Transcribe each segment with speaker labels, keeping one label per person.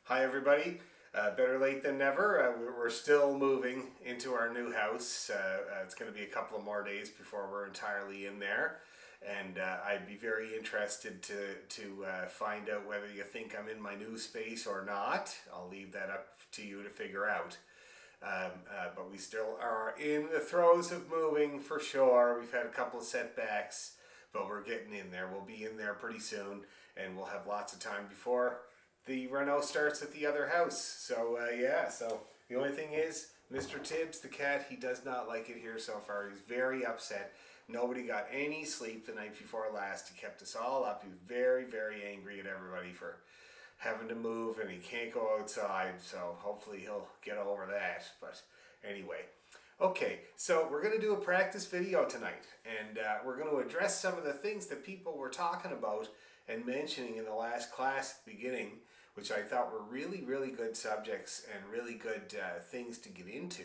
Speaker 1: Hi everybody, better late than never. We're still moving into our new house. It's going to be a couple of more days before we're entirely in there. And I'd be very interested to find out whether you think I'm in my new space or not. I'll leave that up to you to figure out. But we still are in the throes of moving for sure. We've had a couple of setbacks, but we're getting in there. We'll be in there pretty soon, and we'll have lots of time before the reno starts at the other house. So yeah, so the only thing is, Mr. Tibbs, the cat, he does not like it here so far. He's very upset. Nobody got any sleep the night before last. He kept us all up. He was very, very angry at everybody for having to move, and he can't go outside. So hopefully he'll get over that. But anyway, okay, so we're going to do a practice video tonight, and we're going to address some of the things that people were talking about and mentioning in the last class at the beginning, which I thought were really, really good subjects and really good things to get into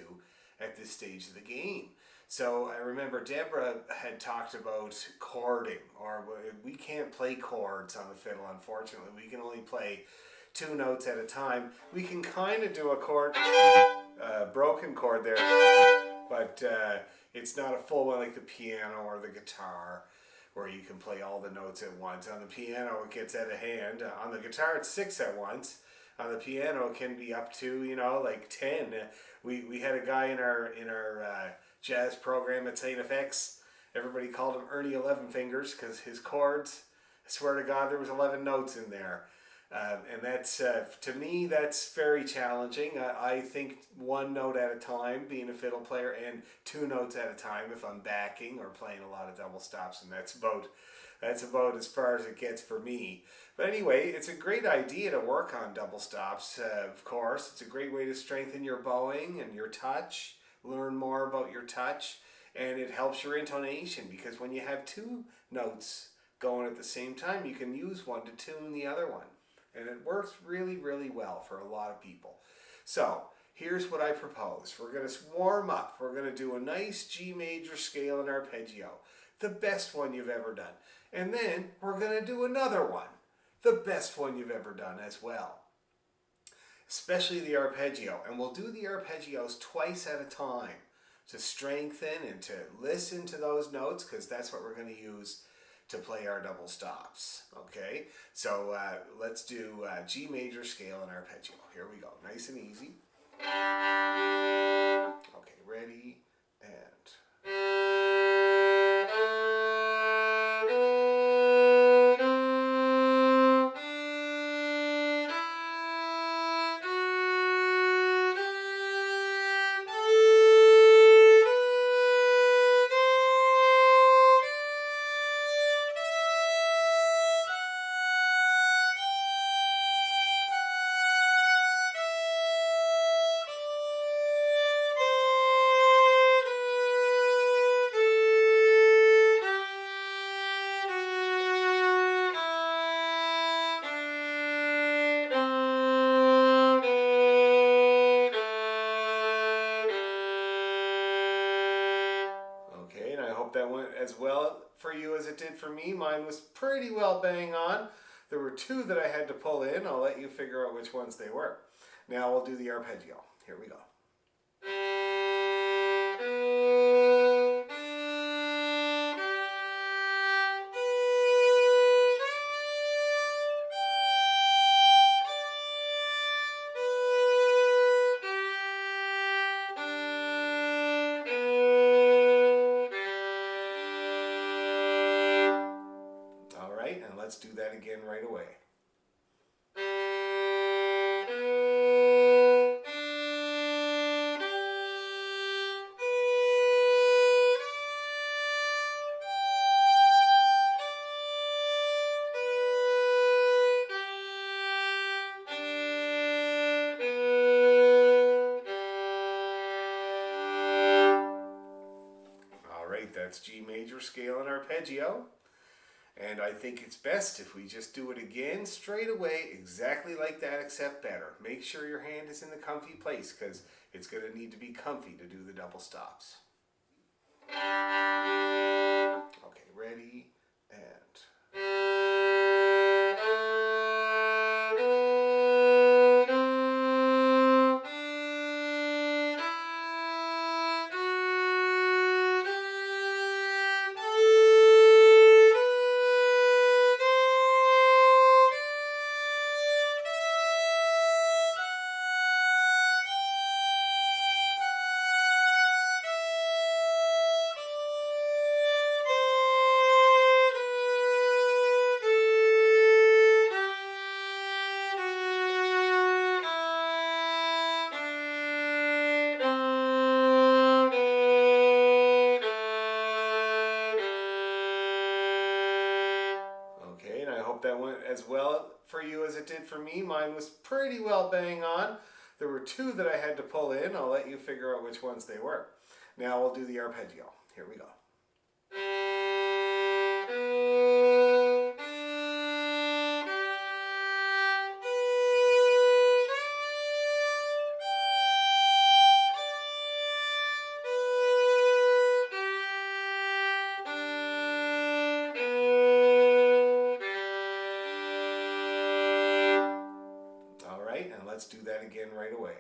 Speaker 1: at this stage of the game. So I remember Deborah had talked about chording, or we can't play chords on the fiddle, unfortunately. We can only play two notes at a time. We can kind of do a chord, broken chord there, but it's not a full one like the piano or the guitar, where you can play all the notes at once. On the piano, it gets out of hand. On the guitar, it's 6 at once. On the piano, it can be up to, you know, like 10. We had a guy in our jazz program at St. FX. Everybody called him Ernie 11 Fingers because his chords, I swear to God, there was 11 notes in there. And that's, to me, that's very challenging. I think one note at a time, being a fiddle player, and two notes at a time if I'm backing or playing a lot of double stops, and that's about as far as it gets for me. But anyway, it's a great idea to work on double stops, of course. It's a great way to strengthen your bowing and your touch, learn more about your touch, and it helps your intonation, because when you have two notes going at the same time, you can use one to tune the other one. And it works really, really well for a lot of people. So here's what I propose. We're going to warm up. We're going to do a nice G major scale in arpeggio, the best one you've ever done. And then we're going to do another one, the best one you've ever done as well, especially the arpeggio. And we'll do the arpeggios twice at a time to strengthen and to listen to those notes, because that's what we're going to use to play our double stops. Okay, so let's do G major scale and arpeggio. Here we go, nice and easy. Okay, ready, and that went as well for you as it did for me. Mine was pretty well bang on. There were two that I had to pull in. I'll let you figure out which ones they were. Now we'll do the arpeggio. Here we go. And let's do that again right away. All right, that's G major scale and arpeggio. And I think it's best if we just do it again straight away, exactly like that, except better. Make sure your hand is in the comfy place, because it's going to need to be comfy to do the double stops. Okay, ready, and as well for you as it did for me. Mine was pretty well bang on. There were two that I had to pull in. I'll let you figure out which ones they were. Now we'll do the arpeggio. Here we go. All right, and let's do that again right away.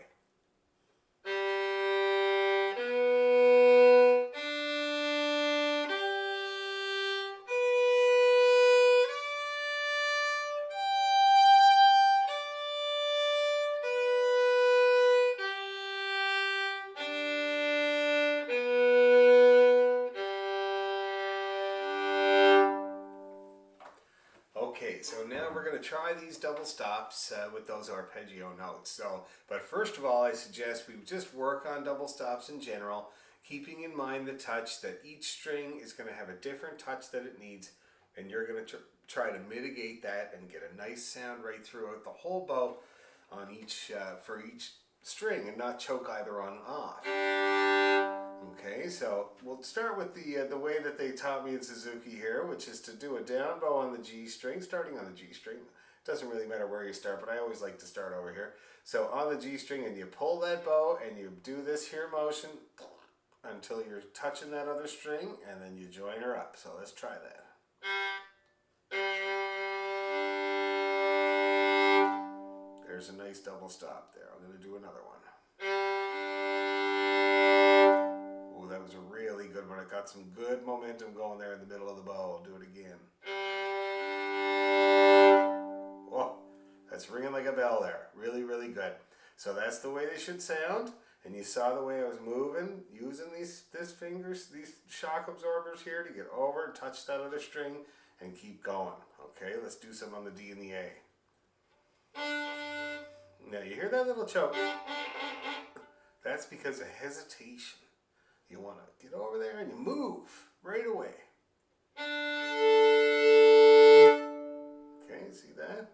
Speaker 1: Okay, so now we're going to try these double stops with those arpeggio notes. But first of all, I suggest we just work on double stops in general, keeping in mind the touch that each string is going to have a different touch that it needs, and you're going to try to mitigate that and get a nice sound right throughout the whole bow on each for each string, and not choke either on off. Okay, so we'll start with the way that they taught me in Suzuki here, which is to do a down bow on the G string, starting on the G string. Doesn't really matter where you start, but I always like to start over here. So on the G string, and you pull that bow, and you do this here motion until you're touching that other string, and then you join her up. So let's try that. There's a nice double stop there. I'm going to do another one. Oh, that was a really good one. It got some good momentum going there in the middle of the bow. I'll do it again. Oh, that's ringing like a bell there. Really, really good. So that's the way they should sound. And you saw the way I was moving, using these shock absorbers here to get over and touch that other string and keep going. Okay, let's do some on the D and the A. Now you hear that little choke? That's because of hesitation. You want to get over there and you move right away. Okay, see that?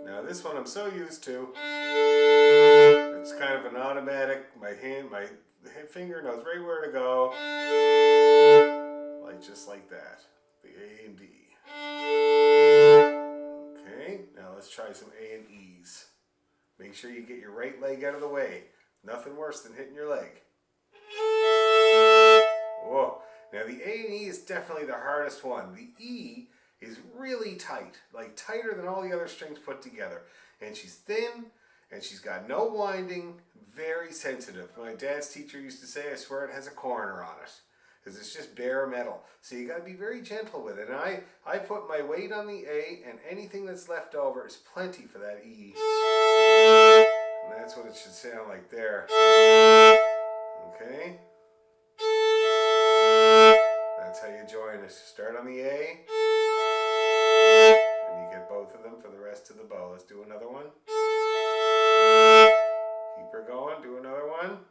Speaker 1: Now this one I'm so used to. It's kind of an automatic. My finger knows right where to go. Just like that. The A and D. Okay, now let's try some A and E's. Make sure you get your right leg out of the way. Nothing worse than hitting your leg. Whoa. Now the A and E is definitely the hardest one. The E is really tight, like tighter than all the other strings put together. And she's thin, and she's got no winding, very sensitive. My dad's teacher used to say, I swear it has a coroner on it. Because it's just bare metal. So you got to be very gentle with it. And I put my weight on the A, and anything that's left over is plenty for that E. And that's what it should sound like there. Okay? That's how you join it. Start on the A, and you get both of them for the rest of the bow. Let's do another one. Keep her going. Do another one.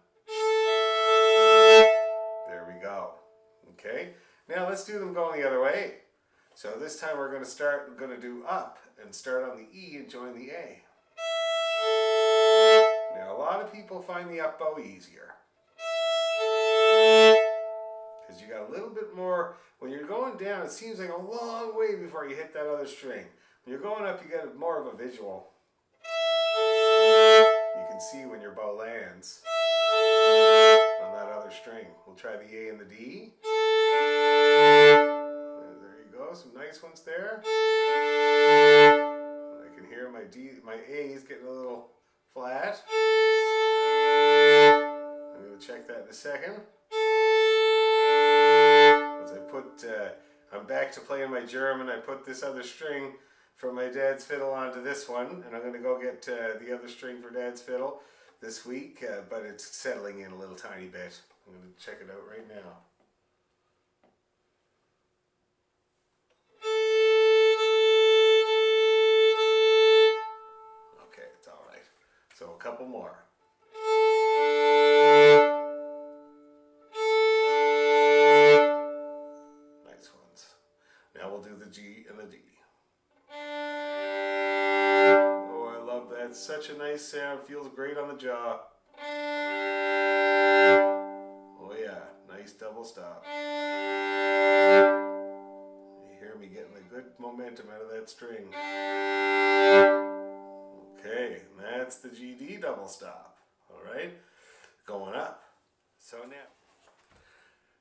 Speaker 1: There we go. Okay, now let's do them going the other way. So this time we're going to do up and start on the E and join the A. Now a lot of people find the up bow easier. Because you got a little bit more, when you're going down it seems like a long way before you hit that other string. When you're going up you get more of a visual. You can see when your bow lands on that other string. We'll try the A and the D. There you go, some nice ones there. I can hear my A's getting a little flat. I'm going to check that in a second. As I'm back to playing my German. I put this other string from my dad's fiddle onto this one, and I'm going to go get the other string for dad's fiddle this week, but it's settling in a little tiny bit. I'm going to check it out right now. Okay, it's all right. So a couple more. Nice ones. Now we'll do the G such a nice sound. Feels great on the jaw. Oh yeah, nice double stop. You hear me getting a good momentum out of that string. Okay, and that's the GD double stop. All right, going up. So now,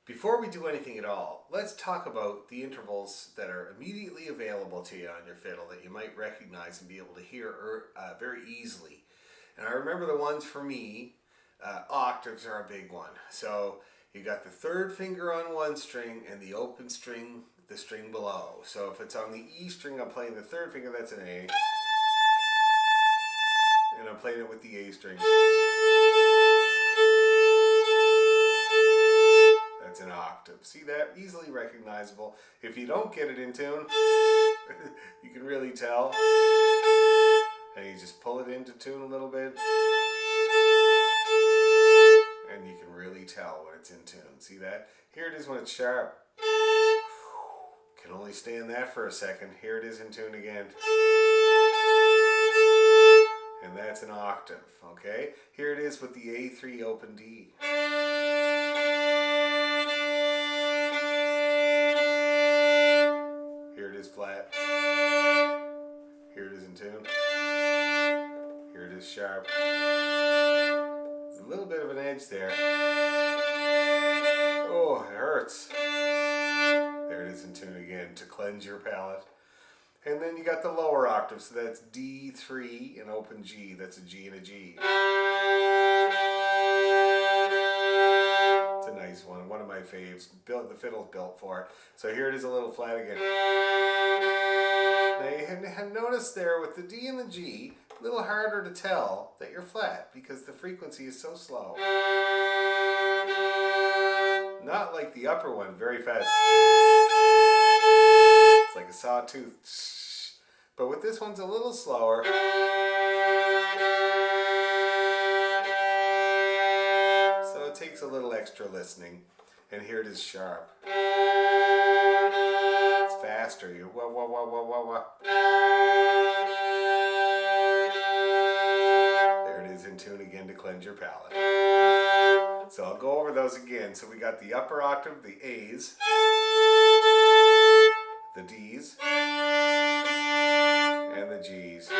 Speaker 1: before we do anything at all, let's talk about the intervals that are immediately available to you on your fiddle that you might recognize and be able to hear very easily. And I remember the ones for me, octaves are a big one. So you got the third finger on one string and the open string, the string below. So if it's on the E string, I'm playing the third finger, that's an A. And I'm playing it with the A string. That's an octave. See that? Easily recognizable. If you don't get it in tune, you can really tell. And you just pull it into tune a little bit. And you can really tell when it's in tune. See that? Here it is when it's sharp. Can only stand that for a second. Here it is in tune again. And that's an octave, okay? Here it is with the A3 open D. Here it is flat. Here it is in tune. Here it is sharp. There's a little bit of an edge there. Oh, it hurts. There it is in tune again to cleanse your palate. And then you got the lower octave, so that's D3 and open G. That's a G and a G. It's a nice one of my faves. The fiddle's built for it. So here it is a little flat again. Now you have noticed there with the D and the G, a little harder to tell that you're flat because the frequency is so slow. Not like the upper one, very fast. It's like a sawtooth. But with this one's a little slower. So it takes a little extra listening. And here it is sharp. It's faster. You wah wah wah wah wah wah. There it is in tune again to cleanse your palate. So I'll go over those again. So we got the upper octave, the A's, the D's, and the G's.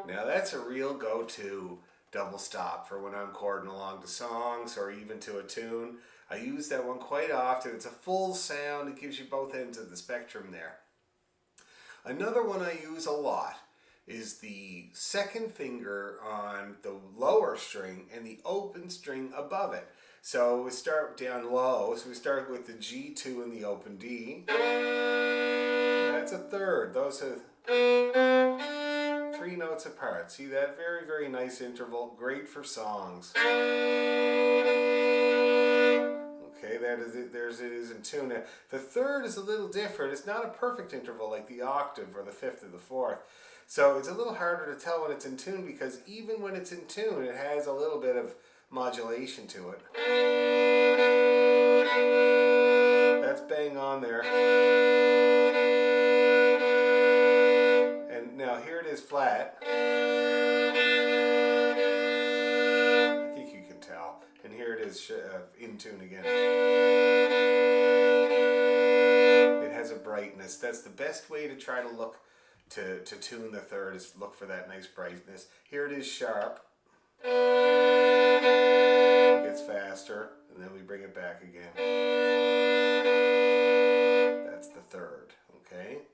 Speaker 1: Now that's a real go-to double stop for when I'm chording along to songs or even to a tune. I use that one quite often. It's a full sound. It gives you both ends of the spectrum there. Another one I use a lot is the second finger on the lower string and the open string above it. So we start down low, so we start with the G2 and the open D. That's a third. Those are 3 notes apart. See that? Very, very nice interval. Great for songs. Okay, that is it. There's it is in tune. Now, the third is a little different. It's not a perfect interval like the octave or the fifth or the fourth. So it's a little harder to tell when it's in tune because even when it's in tune, it has a little bit of modulation to it. That's bang on there. And now here it is flat. I think you can tell. And here it is in tune again. It has a brightness. That's the best way to try to look to tune the third is look for that nice brightness. Here it is sharp. It gets faster, and then we bring it back again. That's the third, okay?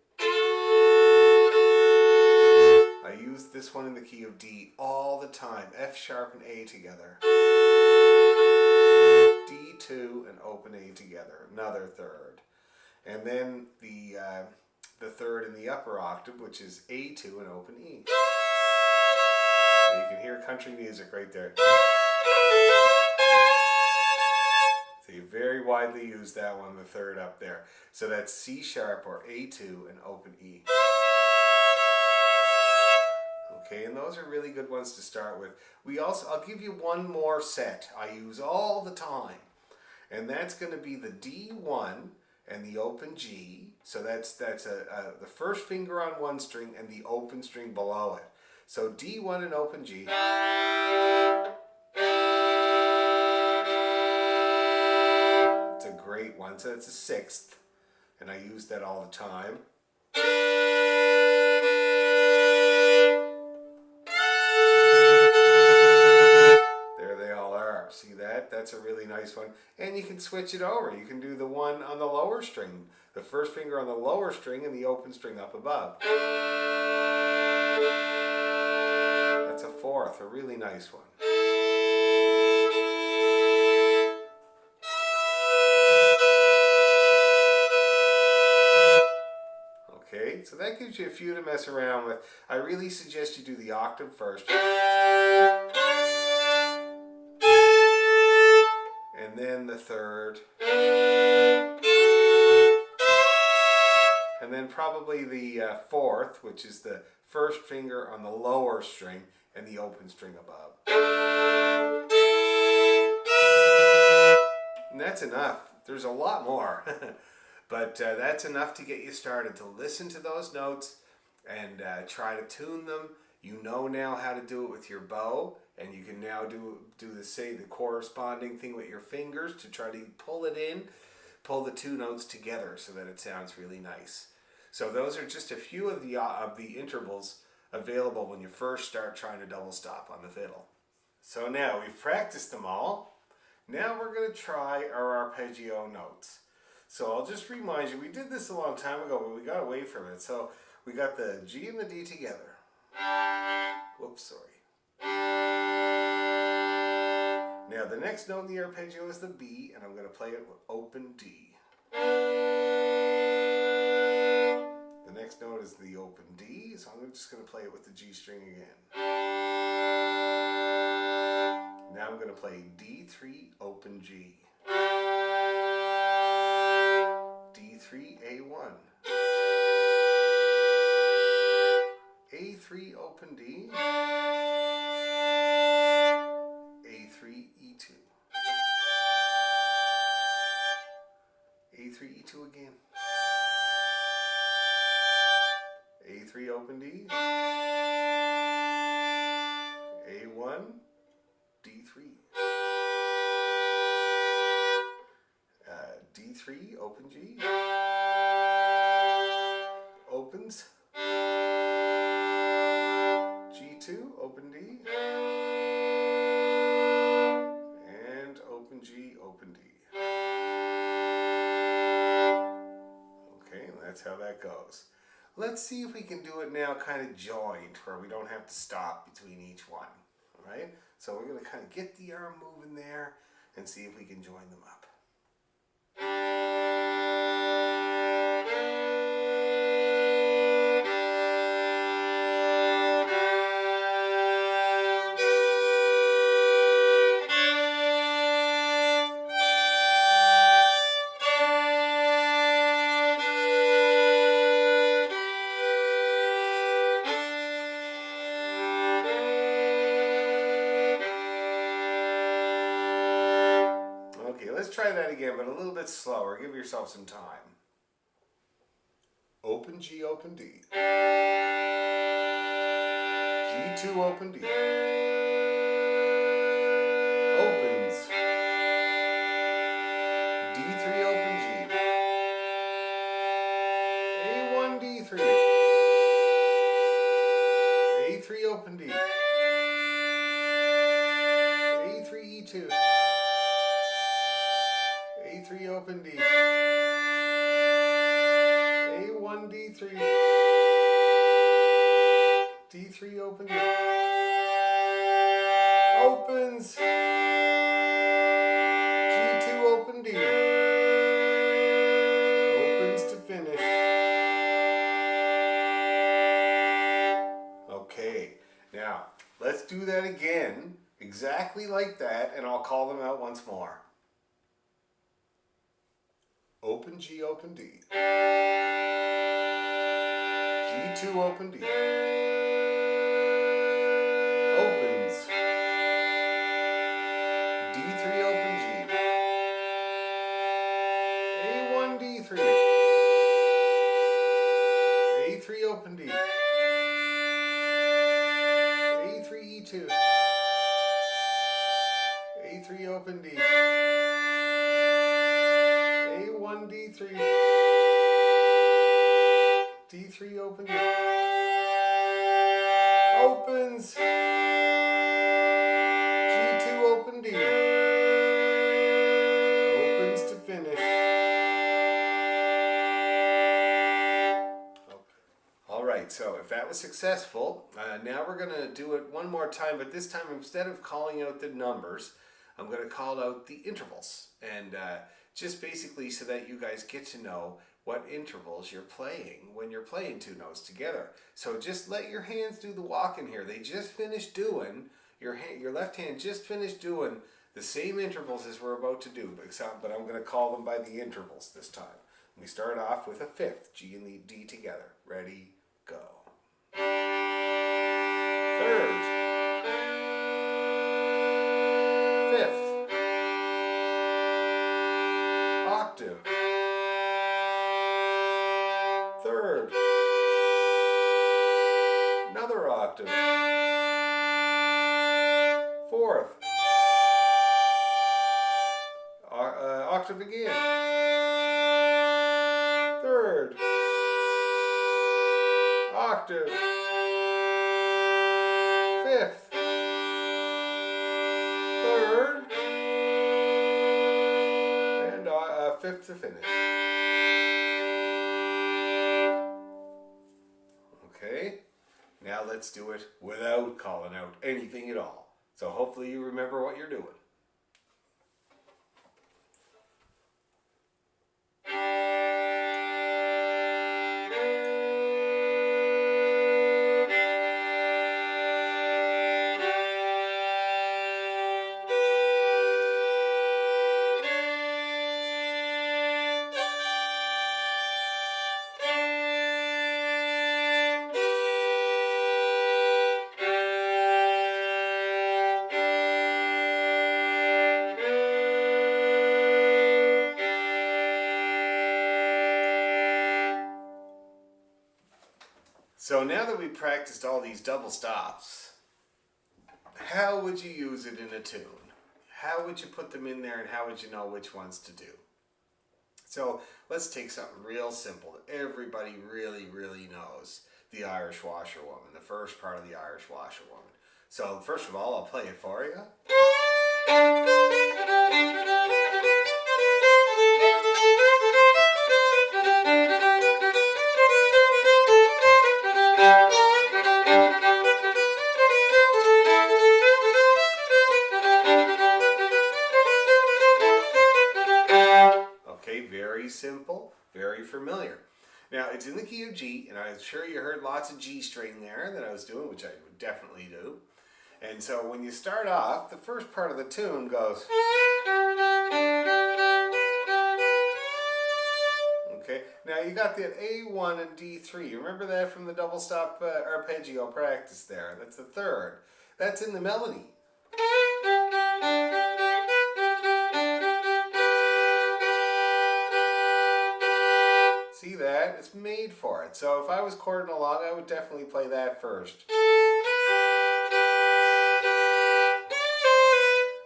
Speaker 1: I use this one in the key of D all the time. F sharp and A together. D2 and open A together. Another third. And then the third in the upper octave, which is A2 and open E. So you can hear country music right there. So you very widely use that one, the third up there. So that's C sharp or A2 and open E. Okay, and those are really good ones to start with. I'll give you one more set I use all the time. And that's going to be the D1 and the open G. So that's the first finger on one string and the open string below it. So D1 and open G. It's a great one. So it's a sixth, and I use that all the time. There they all are. See that? That's a really nice one. And you can switch it over. You can do the one on the lower string, the first finger on the lower string and the open string up above. That's a fourth, a really nice one. Okay, so that gives you a few to mess around with. I really suggest you do the octave first. And then the third. And then probably the fourth, which is the first finger on the lower string and the open string above. And that's enough. There's a lot more. But that's enough to get you started, to listen to those notes and try to tune them. You know now how to do it with your bow, and you can now do the corresponding thing with your fingers to try to pull it in, pull the two notes together so that it sounds really nice. So those are just a few of the intervals available when you first start trying to double stop on the fiddle. So now we've practiced them all. Now we're going to try our arpeggio notes. So I'll just remind you, we did this a long time ago, but we got away from it. So we got the G and the D together. Whoops, sorry. Now the next note in the arpeggio is the B, and I'm going to play it with open D. The next note is the open D, so I'm just going to play it with the G string again. Now I'm going to play D3 open G. D3 A1. A3 open D. A3 E2. A3 E2 again. A3 open D. A1 D3. D3 open G. Opens. G2 open D. And open G open D. Okay, that's how that goes. Let's see if we can do it now kind of joined, where we don't have to stop between each one. All right? So we're going to kind of get the arm moving there and see if we can join them up. Let's try that again, but a little bit slower. Give yourself some time. Open G, open D. G2, open D. Opens. D3, open G. A1, D3. A3, open D. A3, E2. A3 open D. A1 D3. D3 open D. Opens. G2 open D. Opens to finish. Okay, now let's do that again, exactly like that, and I'll call them out once more. Open G, open D. G2 open D. Opens. D3 open G. A1 D3. open D. A3 E2. A3 open D. A1 D3. D3 open D. Opens. G2 open D. Opens to finish. Alright, so if that was successful, now we're going to do it one more time, but this time instead of calling out the numbers, I'm going to call out the intervals. And just basically so that you guys get to know what intervals you're playing when you're playing two notes together. So just let your hands do the walking here. They just finished doing, your left hand just finished doing the same intervals as we're about to do, but I'm going to call them by the intervals this time. We start off with a fifth, G and the D together. Ready, go. Third. Fifth. Octave. Third. Another octave. Fourth. Octave again. Third. Octave. Fifth. Third. And fifth to finish. Okay, now let's do it without calling out anything at all. So hopefully you remember what you're doing. So now that we've practiced all these double stops, how would you use it in a tune? How would you put them in there and how would you know which ones to do? So let's take something real simple that everybody really knows. The Irish Washerwoman, the first part of the Irish Washerwoman. So first of all, I'll play it for you. Very simple, very familiar. Now it's in the key of G, and I'm sure you heard lots of G string there that I was doing, which I would definitely do. And so when you start off, the first part of the tune goes. Okay, now you got that A1 and D3. Remember that from the double stop arpeggio practice there. That's the third. That's in the melody. See that? It's made for it. So if I was chording along, I would definitely play that first.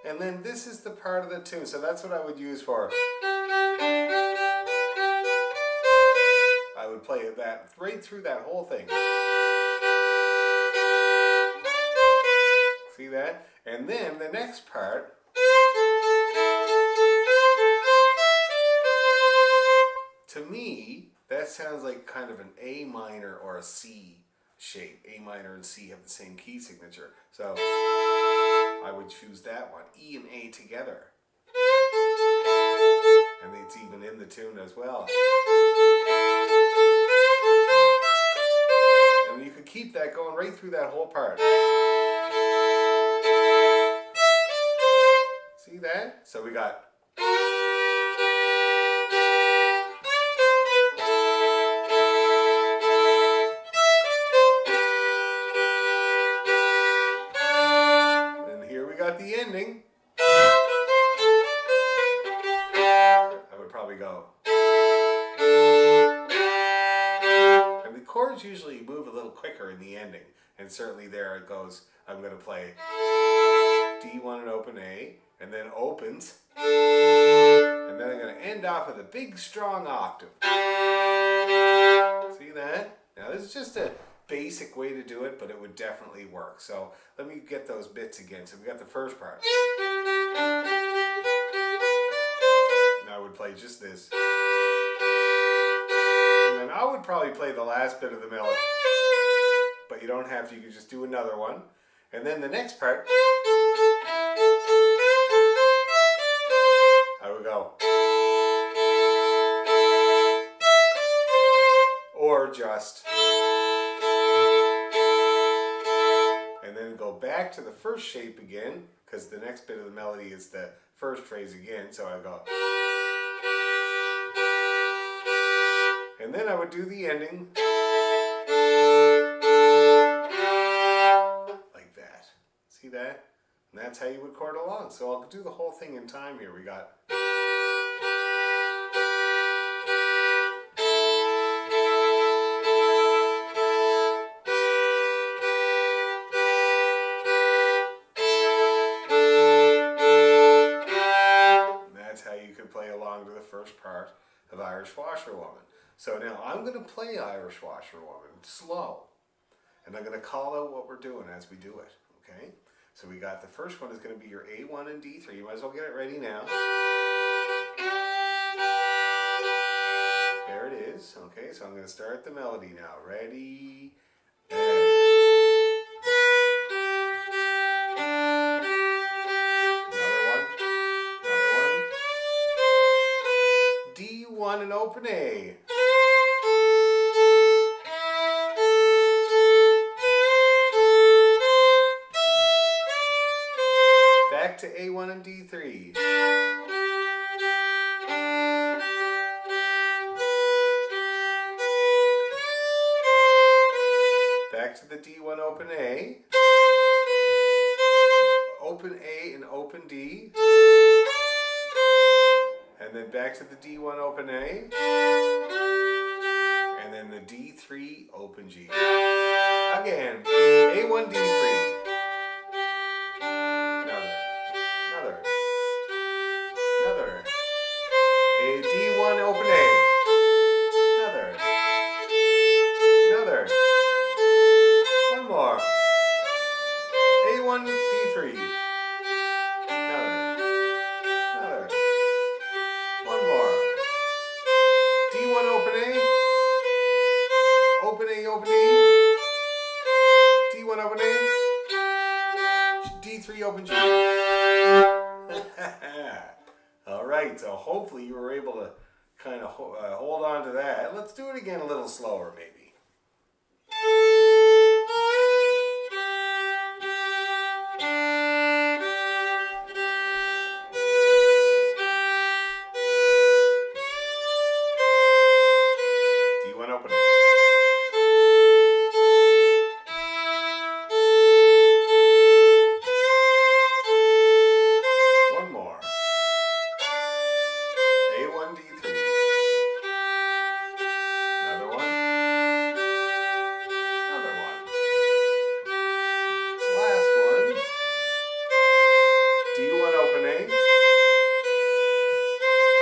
Speaker 1: And then this is the part of the tune, so that's what I would use for. I would play that right through that whole thing. See that? And then the next part. To me, that sounds like kind of an A minor or a C shape. A minor and C have the same key signature. So I would choose that one. E and A together. And it's even in the tune as well. And you could keep that going right through that whole part. See that? So we got. The ending, I would probably go. And the chords usually move a little quicker in the ending. And certainly there it goes. I'm going to play D1 and open A, and then opens, and then I'm going to end off with a big strong octave. See that? Now this is just a basic way to do it, but it would definitely work. So let me get those bits again. So we got the first part. Now I would play just this. And then I would probably play the last bit of the melody. But you don't have to, you can just do another one. And then the next part, I would go. Or just. And then go back to the first shape again, because the next bit of the melody is the first phrase again, so I go. And then I would do the ending. Like that. See that? And that's how you would chord along. So I'll do the whole thing in time here. We got. Play along to the first part of Irish Washerwoman. So now I'm going to play Irish Washerwoman slow, and I'm going to call out what we're doing as we do it. Okay? So we got the first one is going to be your A1 and D3. You might as well get it ready now. There it is. Okay, so I'm going to start the melody now. Ready? D1 and open A. Back to A1 and D3. Back to the D1 open A. Open A and open D. And then back to the D1 open A, and then the D3 open G. Again, A1 D3. Another. A D1 open A. Another. One more. A1 D3. D1 open A, open A, open E, D1 open A, D3 open G. All right, so hopefully you were able to kind of hold on to that. Let's do it again a little slower maybe.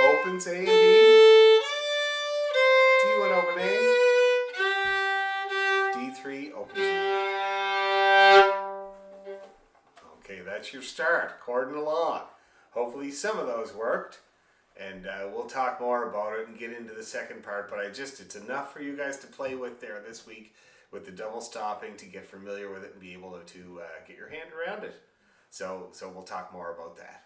Speaker 1: Opens A and B, D1 open A, D3 open G. Okay, that's your start, chording along. Hopefully some of those worked, and we'll talk more about it and get into the second part, but it's enough for you guys to play with there this week with the double stopping to get familiar with it and be able to get your hand around it. So we'll talk more about that.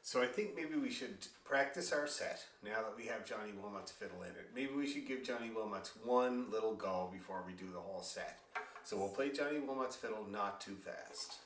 Speaker 1: So I think maybe we should practice our set now that we have Johnny Wilmot's fiddle in it. Maybe we should give Johnny Wilmot's one little go before we do the whole set. So we'll play Johnny Wilmot's fiddle not too fast.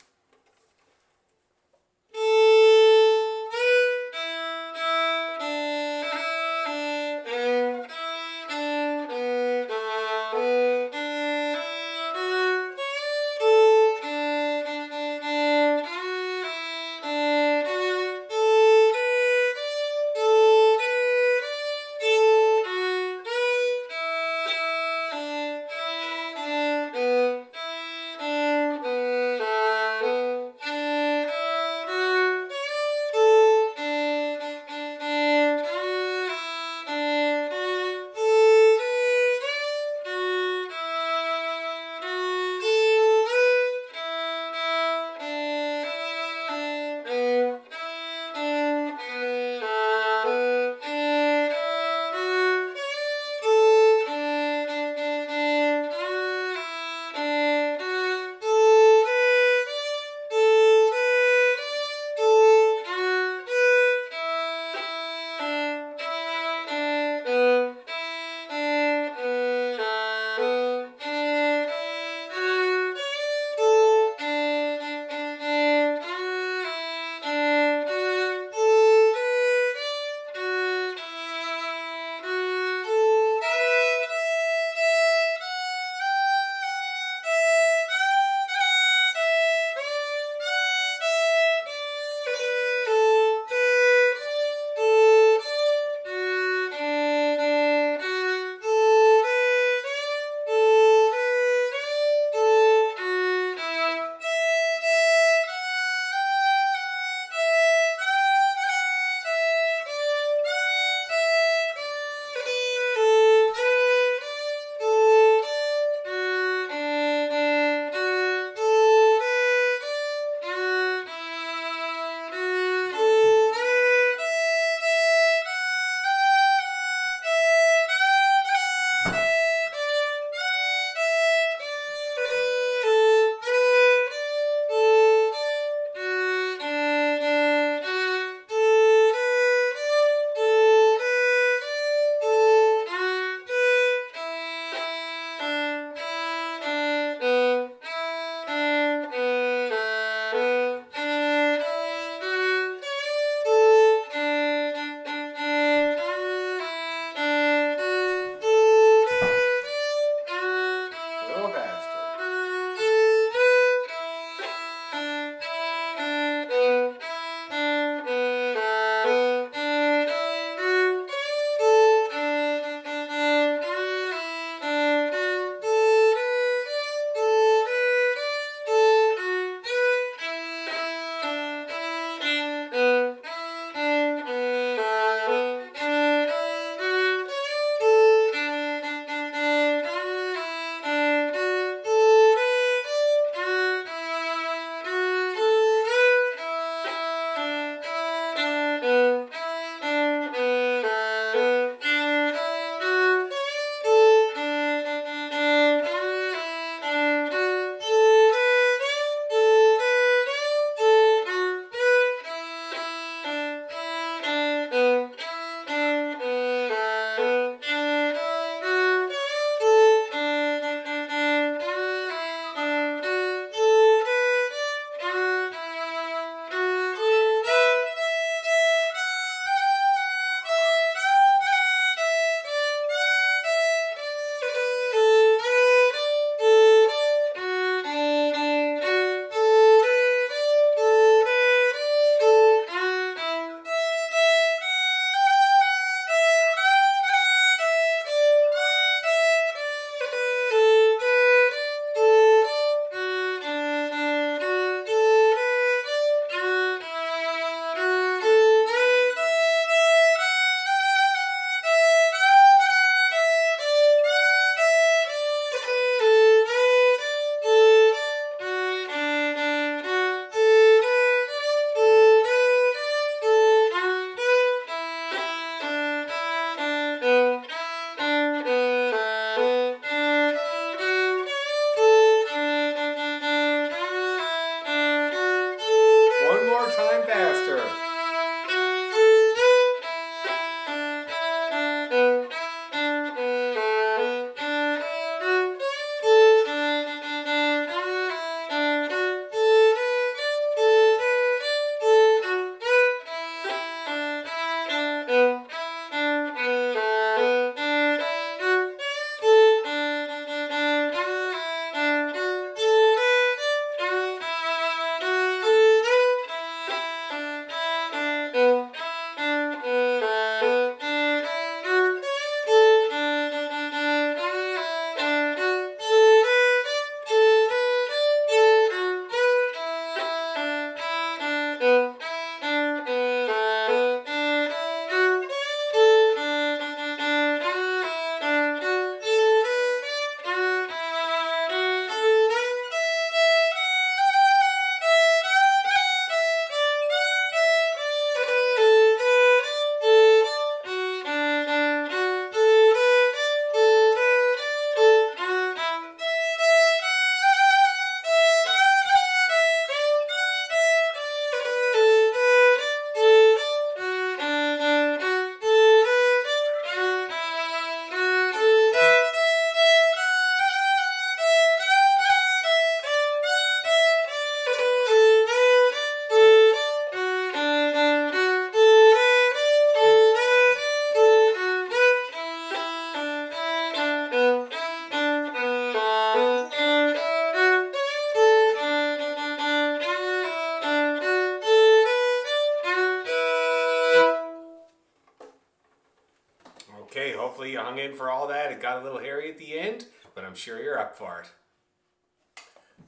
Speaker 1: hung in for all that. It got a little hairy at the end, but I'm sure you're up for it.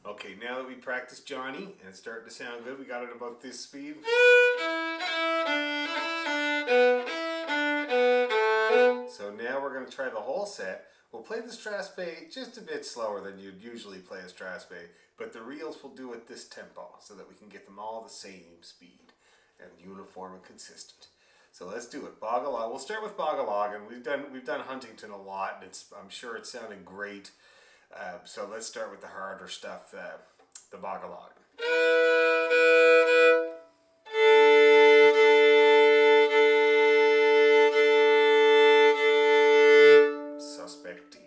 Speaker 1: Okay, now that we practiced Johnny and it's starting to sound good, we got it about this speed. So now we're going to try the whole set. We'll play the Straspe just a bit slower than you'd usually play a Straspe, but the reels will do at this tempo so that we can get them all the same speed and uniform and consistent. So let's do it. Bagalog. We'll start with Bagalog, and we've done Huntington a lot, and I'm sure it's sounding great. So let's start with the harder stuff, the Bagalog. Suspecti.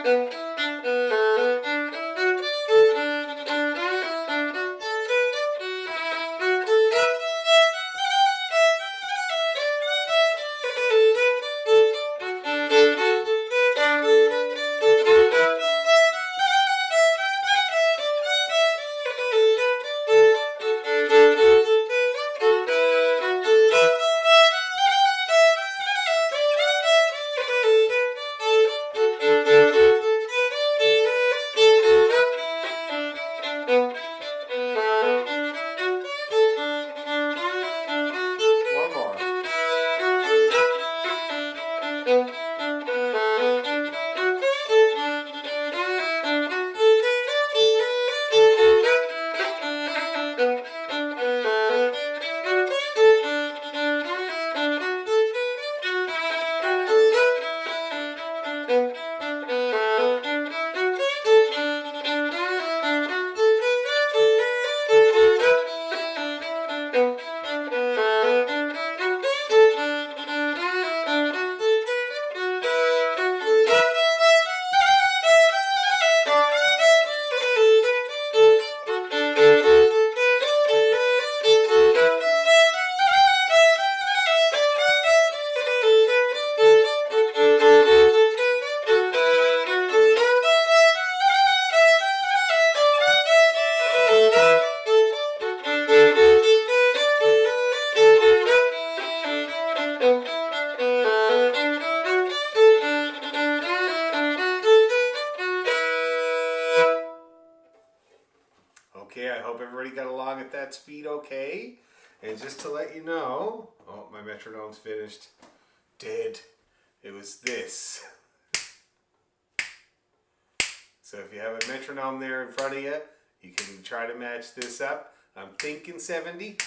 Speaker 1: One more. Okay, I hope everybody got along at that speed okay. And just to let you know, oh, my metronome's finished. Dead. It was this. So if you have a metronome there in front of you, you can try to match this up. I'm thinking 70.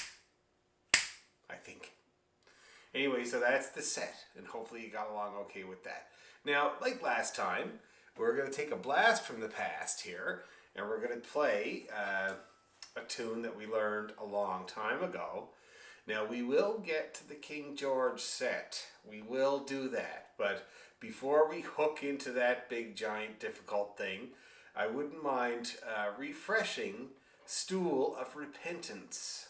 Speaker 1: I think. Anyway, so that's the set, and hopefully you got along okay with that. Now, like last time, we're going to take a blast from the past here, and we're going to play a tune that we learned a long time ago. Now, we will get to the King George set. We will do that, but before we hook into that big, giant, difficult thing, I wouldn't mind refreshing Stool of Repentance.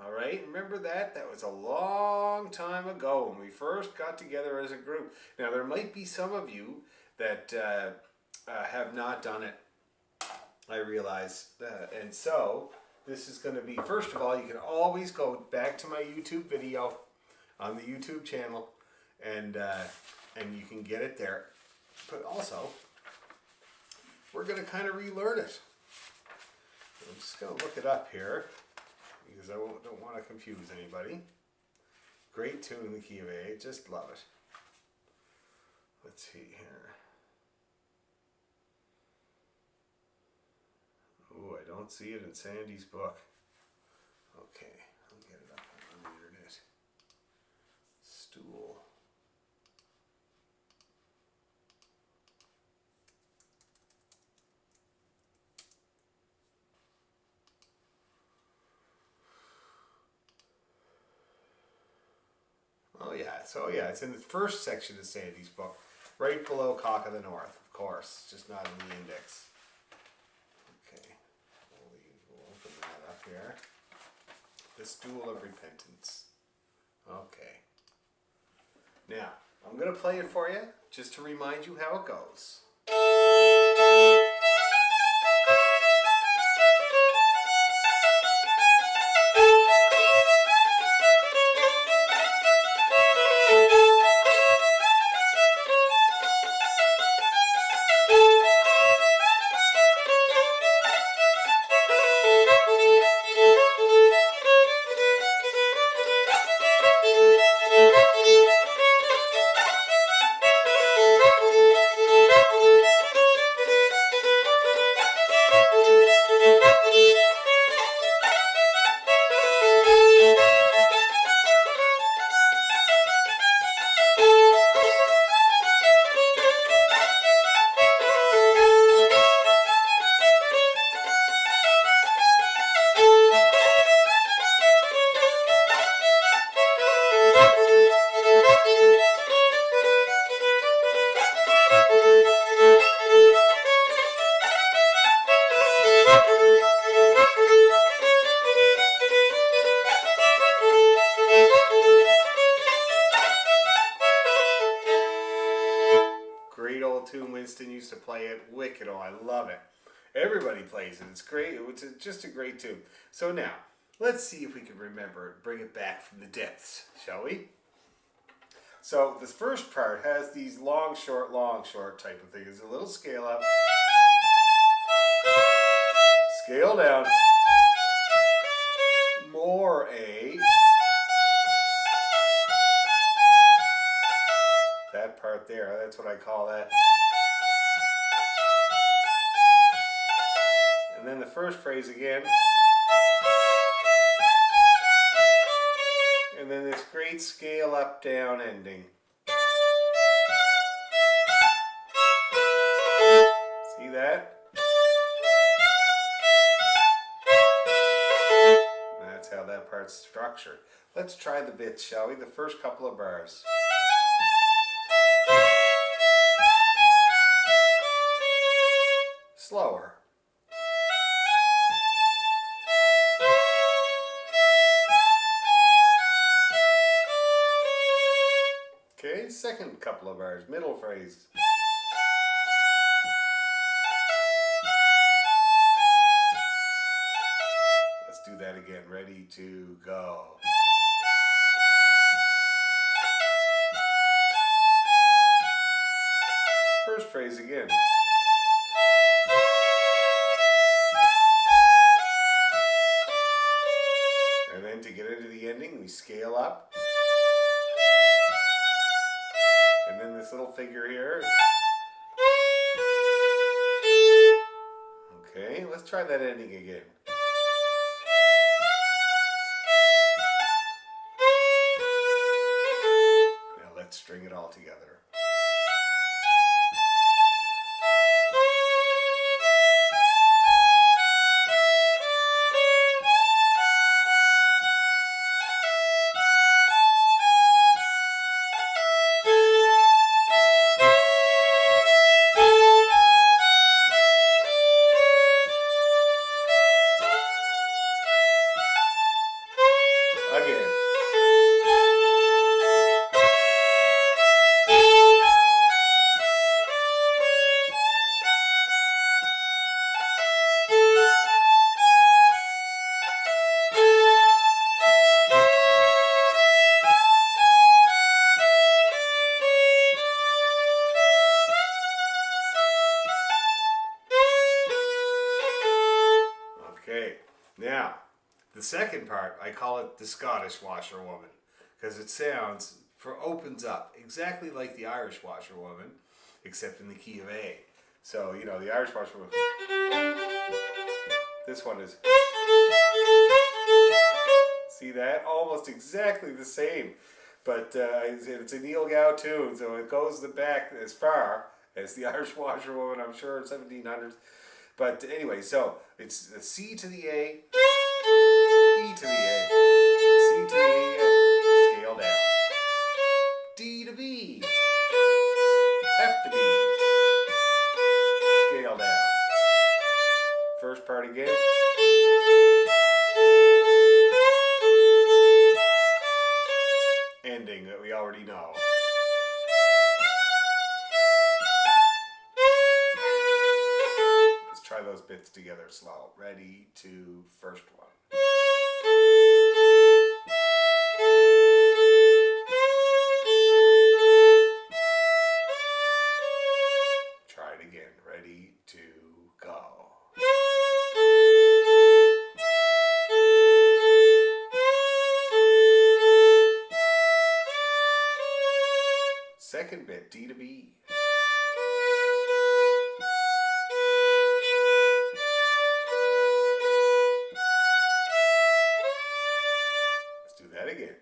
Speaker 1: All right, remember that? That was a long time ago when we first got together as a group. Now, there might be some of you that have not done it, I realize. And so, this is going to be, first of all, you can always go back to my YouTube video on the YouTube channel, and you can get it there. But also, we're going to kind of relearn it. I'm just going to look it up here, because I don't want to confuse anybody. Great tune in the key of A, just love it. Let's see here. Ooh, I don't see it in Sandy's book. Okay, I'll get it up on the internet. Stool. Oh yeah, so yeah, it's in the first section of Sandy's book, right below Cock of the North, of course, just not in the index. Okay, we'll open that up here. The Stool of Repentance. Okay. Now, I'm going to play it for you, just to remind you how it goes. used to play it wicked. Oh, I love it. Everybody plays it. It's great. It's just a great tune. So now, let's see if we can remember it, bring it back from the depths, shall we? So the first part has these long, short type of thing. There's a little scale up, scale down, more A. That part there, that's what I call that. And then the first phrase again. And then this great scale up down ending. See that? That's how that part's structured. Let's try the bits, shall we? The first couple of bars. Slower. Okay, second couple of bars, middle phrase. Let's do that again. Ready to go. First phrase again. And then to get into the ending, we scale up. And then this little figure here. Okay, let's try that ending again. Now let's string it all together. Again. Okay, now the second part, I call it the Scottish washerwoman because it opens up exactly like the Irish washerwoman, except in the key of A. So, you know, the Irish washerwoman, this one is, see that? Almost exactly the same. But it's a Neil Gow tune, so it goes back as far as the Irish washerwoman, I'm sure, in 1700s. But anyway, so it's the C to the A, E to the A, C to the A, scale down, D to B, F to B, scale down. First part again. Ending that we already know. Let's try those bits together slow. Ready to first one. Try it again. Ready to go. Second bit, D to B. Let's do that again.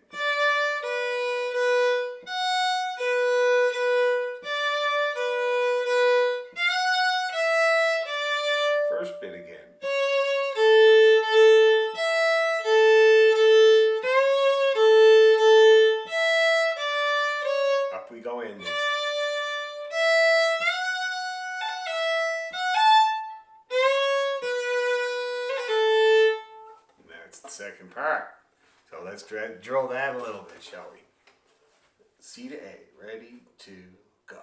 Speaker 1: First bit again. Up we go in. That's the second part. So let's drill that a little bit, shall we? C to A. Ready to go.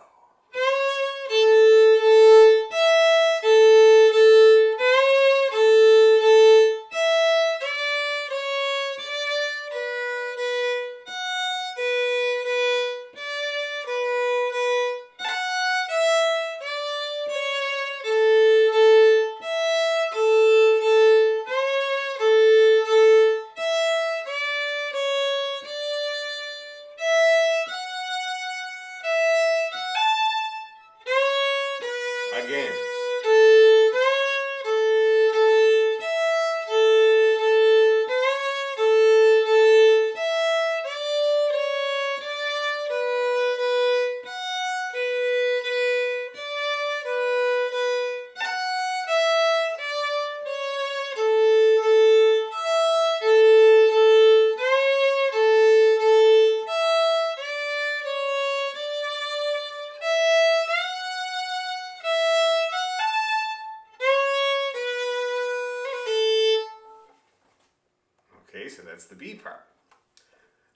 Speaker 1: so that's the B part.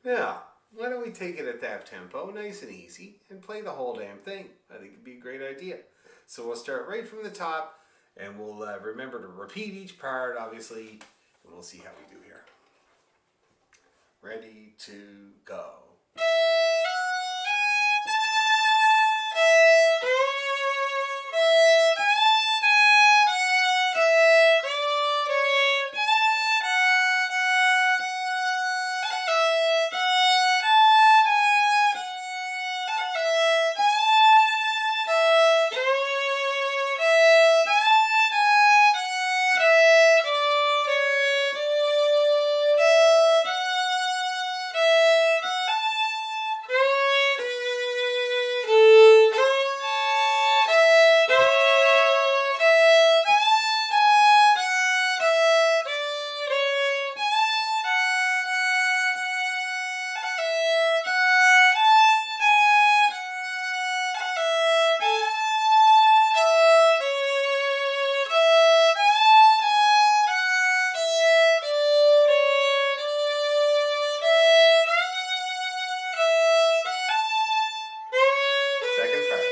Speaker 1: Now, why don't we take it at that tempo, nice and easy, and play the whole damn thing? I think it'd be a great idea. So we'll start right from the top, and we'll remember to repeat each part, obviously, and we'll see how we do here. Ready to go. Second part.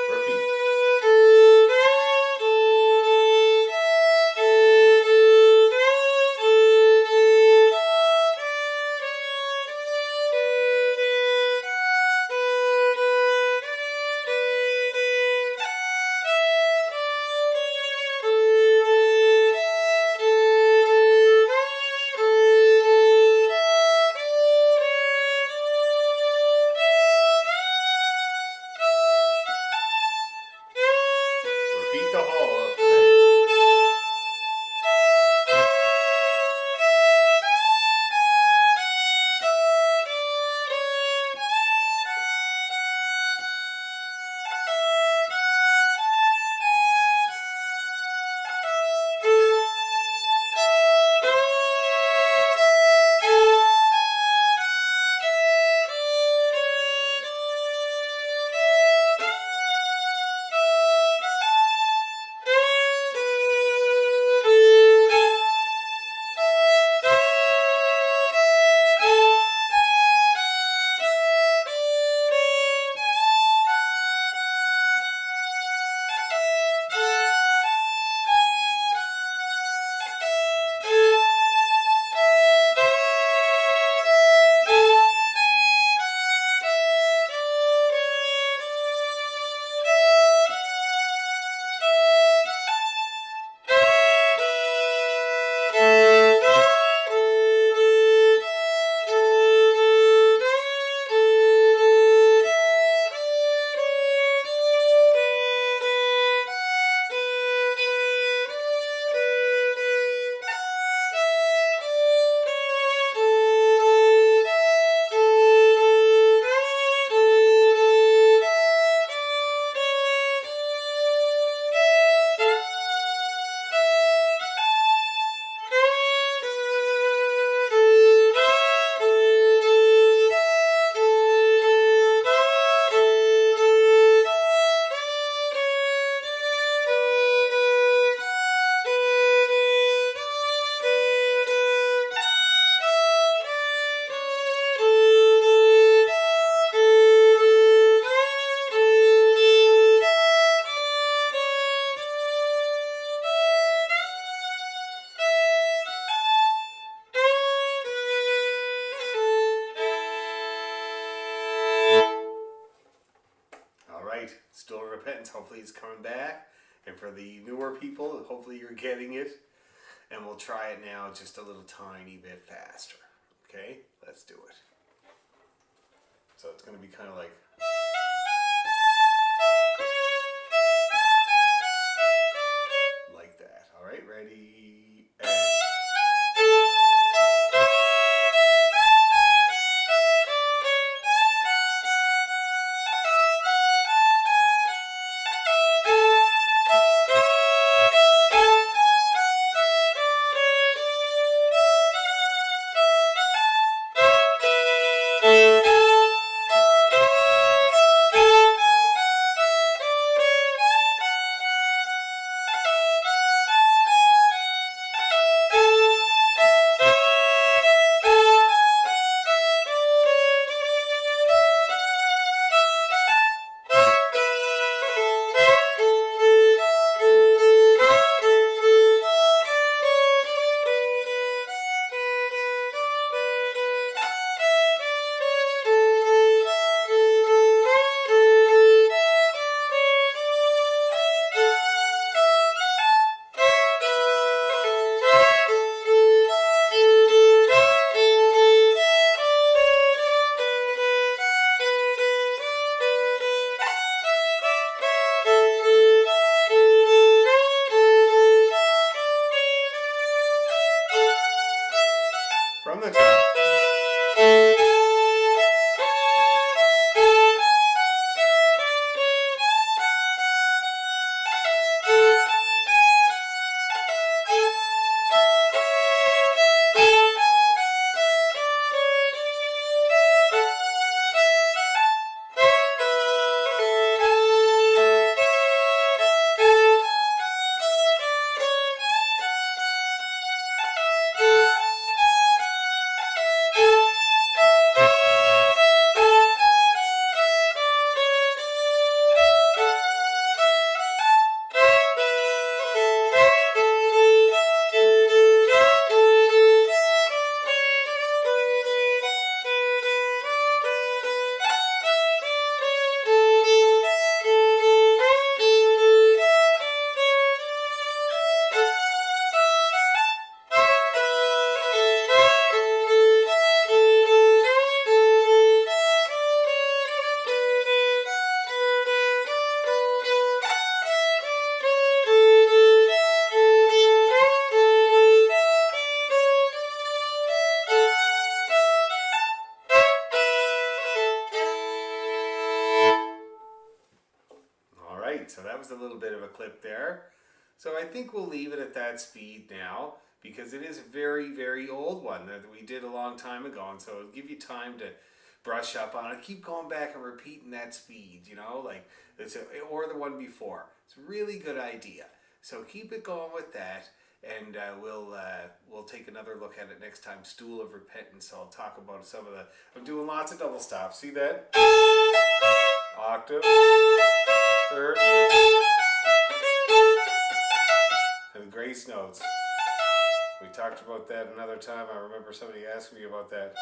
Speaker 1: Repeat. Repeat the whole thing. Still repentance, hopefully it's coming back. And for the newer people, hopefully you're getting it. And we'll try it now just a little tiny bit faster. Okay, let's do it. So it's going to be kind of like... like that. All right, ready? And... right, so that was a little bit of a clip there. So I think we'll leave it at that speed now, because it is a very, very old one that we did a long time ago, and so it'll give you time to brush up on it. Keep going back and repeating that speed, you know, like or the one before. It's a really good idea. So keep it going with that, and we'll take another look at it next time. Stool of Repentance. I'll talk about some of the. I'm doing lots of double stops. See that? Octave, third, and the grace notes. We talked about that another time. I remember somebody asked me about that.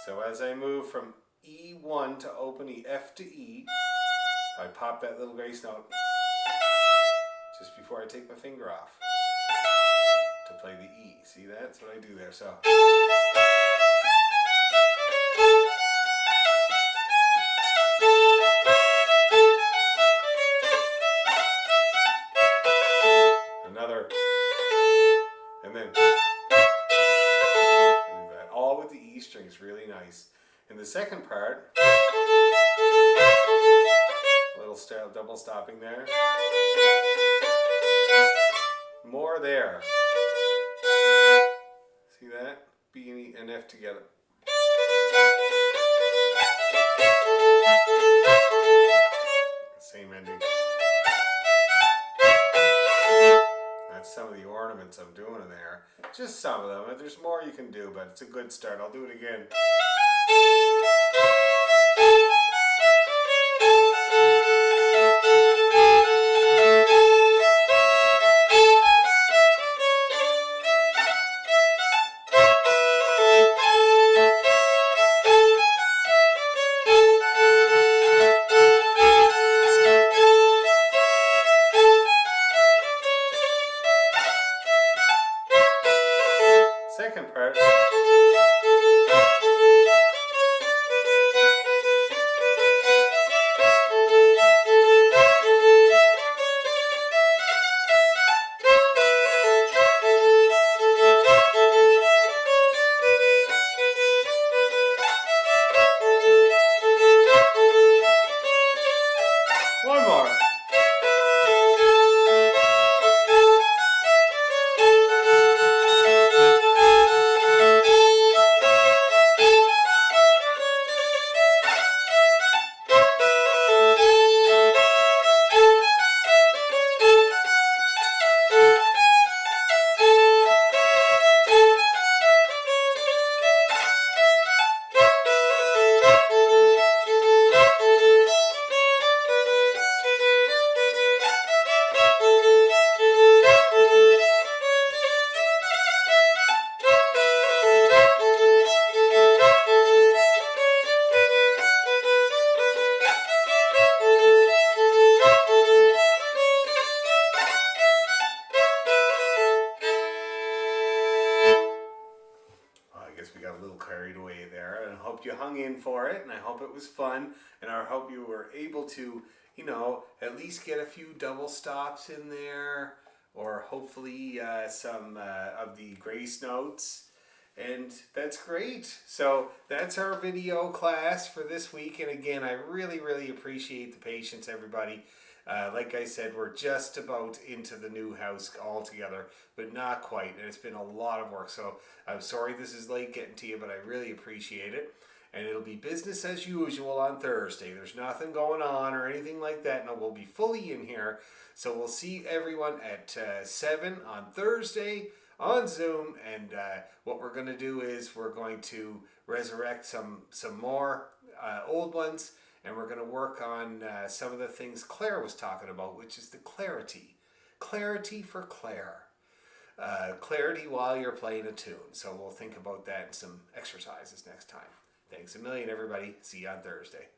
Speaker 1: So as I move from E1 to open E, F to E, I pop that little grace note just before I take my finger off to play the E. See that? That's what I do there. So. Another. And then. All with the E strings, really nice. In the second part, a little double stopping there. More there. See that? B and F together. Same ending. That's some of the ornaments I'm doing in there. Just some of them. There's more you can do, but it's a good start. I'll do it again. Second part. One more. We got a little carried away there, and I hope you hung in for it, and I hope it was fun, and I hope you were able to, you know, at least get a few double stops in there, or hopefully some of the grace notes, and that's great. So that's our video class for this week, and again, I really appreciate the patience, everybody. Like I said, we're just about into the new house altogether, but not quite, and it's been a lot of work, so I'm sorry this is late getting to you, but I really appreciate it. And it'll be business as usual on Thursday. There's nothing going on or anything like that. No, we'll be fully in here, so we'll see everyone at 7 on Thursday on Zoom, and what we're going to do is we're going to resurrect some more old ones, and we're going to work on some of the things Claire was talking about, which is the clarity. Clarity for Claire. Clarity while you're playing a tune. So we'll think about that in some exercises next time. Thanks a million, everybody. See you on Thursday.